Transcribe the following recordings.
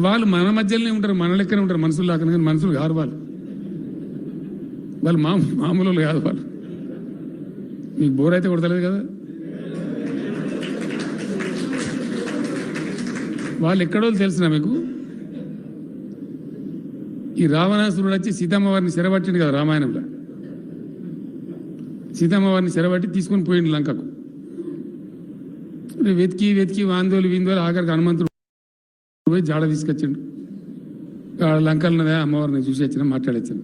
వాళ్ళు మన మధ్యలోనే ఉంటారు, మన లెక్కనే ఉంటారు, మనుషులు లాగా. కానీ మనుషులు కాదు వాళ్ళు, వాళ్ళు మామూలు కాదు వాళ్ళు. మీకు బోర్ అయితే కొడతలేదు కదా. వాళ్ళు ఎక్కడో తెలిసిన మీకు. ఈ రావణాసురుడు వచ్చి సీతమ్మవారిని చెరబట్టిండు కదా రామాయణంలో. సీతమ్మవారిని చెరబట్టి తీసుకొని పోయిండు లంకకు. వెతికి వెతికి వాందోలు వీందోలు ఆఖరికి హనుమంతుడు పోయి జాడ తీసుకొచ్చిండు. లంకలున్నదే అమ్మవారిని చూసి వచ్చిన మాట్లాడొచ్చాను.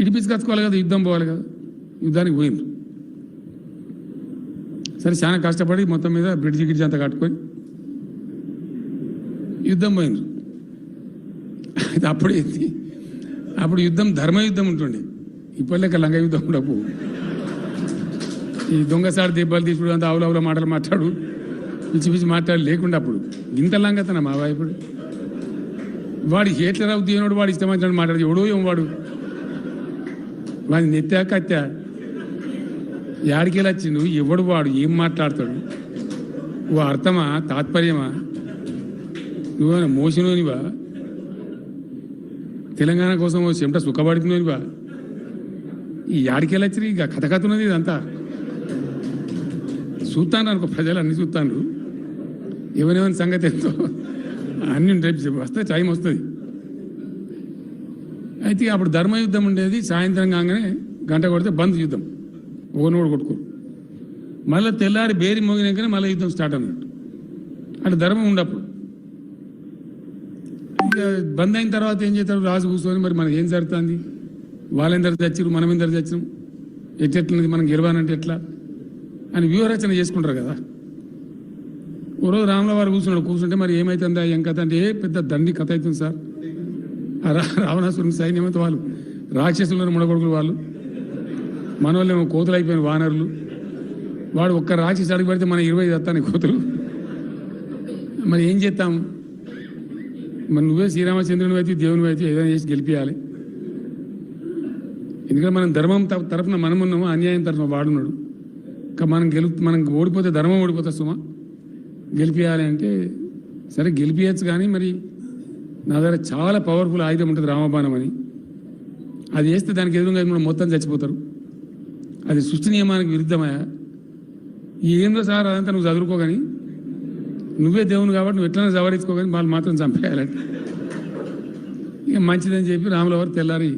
ఇడిపించుకొచ్చుకోవాలి కదా, యుద్ధం పోవాలి కదా. యుద్ధానికి పోయిండ్రు. సరే చాలా కష్టపడి మొత్తం మీద బ్రిడ్జి గిడ్జి అంతా కట్టుకొని యుద్ధం పోయిండ్రు. అయితే అప్పుడు యుద్ధం ధర్మయుద్ధం ఉంటుండే. ఇప్పటిలేక లంక యుద్ధం ఉండవు. ఈ దొంగసారి దెబ్బలు తీసుడు అంతా ఆవుల మాటలు మాట్లాడు, పిచ్చి పిచ్చి మాట్లాడు లేకుండా అప్పుడు ఇంత లంగతన మా వైపుడు. వాడు హేట్లరావు దేవుడు వాడు ఇష్టమైన మాట్లాడు. ఎవడో ఏం వాడు వాడిని నెత్తా కత్తా యాడికెళ్ళి వచ్చిండు, ఎవడు వాడు ఏం మాట్లాడతాడు, ఓ అర్థమా తాత్పర్యమా, నువ్వేమైనా మోసినోనివా, తెలంగాణ కోసం ఓ చెమట సుఖపడుతున్నోనివా, ఈ యాడికెళ్ళి వచ్చి ఇక కథ ఉన్నది ఇదంతా. చూస్తాను అనుకో, ప్రజలు అన్ని చూస్తాను, ఎవరెవరి సంగతి ఎంతో అన్ని రేపు వస్తే టైం వస్తుంది. అయితే అప్పుడు ధర్మయుద్ధం ఉండేది. సాయంత్రం కాగానే గంట కొడితే బంద్ యుద్ధం, ఓనోడు కొట్టుకోరు. మళ్ళీ తెల్లారి బేరి మోగినాకనే మళ్ళీ యుద్ధం స్టార్ట్ అన్నట్టు. అంటే ధర్మం ఉండప్పుడు ఇక బంద్ అయిన తర్వాత ఏం చేస్తారు, రాజు కూర్చొని మరి మనకి ఏం జరుగుతుంది, వాళ్ళెందరు చచ్చిరు మనం ఎందరు చచ్చినాం, ఎట్లెట్లున్నది, మనం గెలవాలంటే ఎట్లా అని వ్యూహరచన చేసుకుంటారు కదా. ఓ రోజు రాముల వారు కూర్చుంటే మరి ఏమవుతుందా ఏం కథ అంటే, పెద్ద దండి కథ అవుతుంది సార్. రావణాసురుని సైన్యం అయితే వాళ్ళు రాక్షసులను ముడగొడుకులు, వాళ్ళు మన వాళ్ళేమో కోతులు అయిపోయిన వానరులు. వాడు ఒక్క రాక్షసి అడిగి పడితే మన 20 దత్తాన్ని కోతులు. మరి ఏం చేస్తాం, మరి నువ్వే శ్రీరామచంద్రుని అయితే దేవుని అయితే ఏదైనా చేసి గెలిపించాలి. ఎందుకంటే మనం ధర్మం తరఫున మనం ఉన్నాము, అన్యాయం తరఫున వాడున్నాడు. మనం ఓడిపోతే ధర్మం ఓడిపోతా సుమా, గెలిపించాలి అంటే సరే గెలిపించచ్చు. కానీ మరి నా దగ్గర చాలా పవర్ఫుల్ ఆయుధం ఉంటుంది రామబాణం అని, అది వేస్తే దానికి ఎదురుగా మొత్తం చచ్చిపోతారు. అది సృష్టి నియమానికి విరుద్ధమయ్యా. ఏందో సార్ అదంతా నువ్వు చదువుకోగాని, నువ్వే దేవుని కాబట్టి నువ్వు ఎట్లైనా సవరించుకోగాని వాళ్ళు మాత్రం చంపేయాలంటే ఇక మంచిదని చెప్పి రాముల వారు తెల్లారి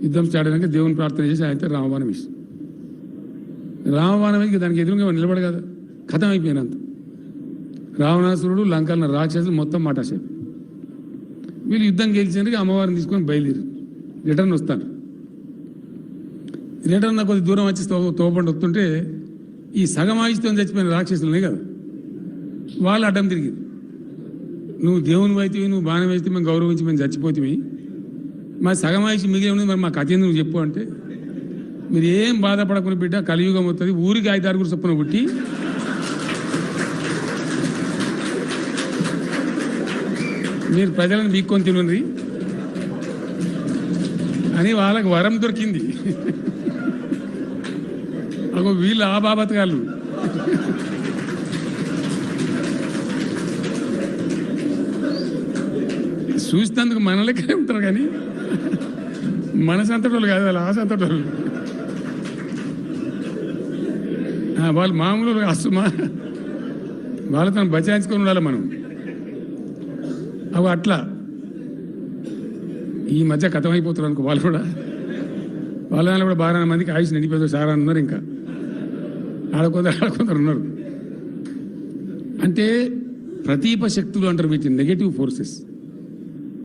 యుద్ధం స్టార్ట్ అయినాక దేవుని ప్రార్థన చేసి ఆయన రామబాణం ఇష్టం. రామబాణం ఇక దానికి ఎదురుగా నిలబడ కదా, కథం అయిపోయినంత. రావణాసురుడు లంకల రాక్షసులు మొత్తం మాటాసేపు. వీళ్ళు యుద్ధం గెలిచేందుకు అమ్మవారిని తీసుకొని బయలుదేరి రిటర్న్ వస్తాను. రిటర్న్ కొద్ది దూరం వచ్చి తోపండి వస్తుంటే ఈ సగం ఆయుష్తో చచ్చిపోయిన రాక్షసులనే కదా, వాళ్ళు అడ్డం తిరిగింది. నువ్వు దేవుని అయితే నువ్వు బాణం వేస్తే మేము గౌరవించి మేము చచ్చిపోతే మా సగం ఆయుష్ మిగిలి ఉన్నది, మరి మా కథ ఎందుకు నువ్వు చెప్పు అంటే, మీరు ఏం బాధపడకుండా బిడ్డ, కలియుగం వస్తుంది, ఊరికి 5-6 చొప్పున పుట్టి మీరు ప్రజలను బీక్కొని తినండి అని వాళ్ళకు వరం దొరికింది. అగో వీళ్ళు ఆ బాబతగాళ్ళు. చూసినందుకు మన లెక్కనే ఉంటారు కానీ మన సంతటోళ్ళు కాదు, వాళ్ళు ఆ సంతటోళ్ళు. వాళ్ళు మామూలు అస్తుమా, వాళ్ళతో బచాయించుకొని ఉండాలి మనం. అవి అట్లా ఈ మధ్య కథమైపోతారు అనుకో. వాళ్ళు కూడా వాళ్ళ దానిలో కూడా 12 మందికి ఆయుష్ నిండిపోతారు సార్ అన్నారు. ఇంకా ఆడకొందరు ఉన్నారు. అంటే ప్రతీప శక్తులు అంటారు వీటిని, నెగటివ్ ఫోర్సెస్.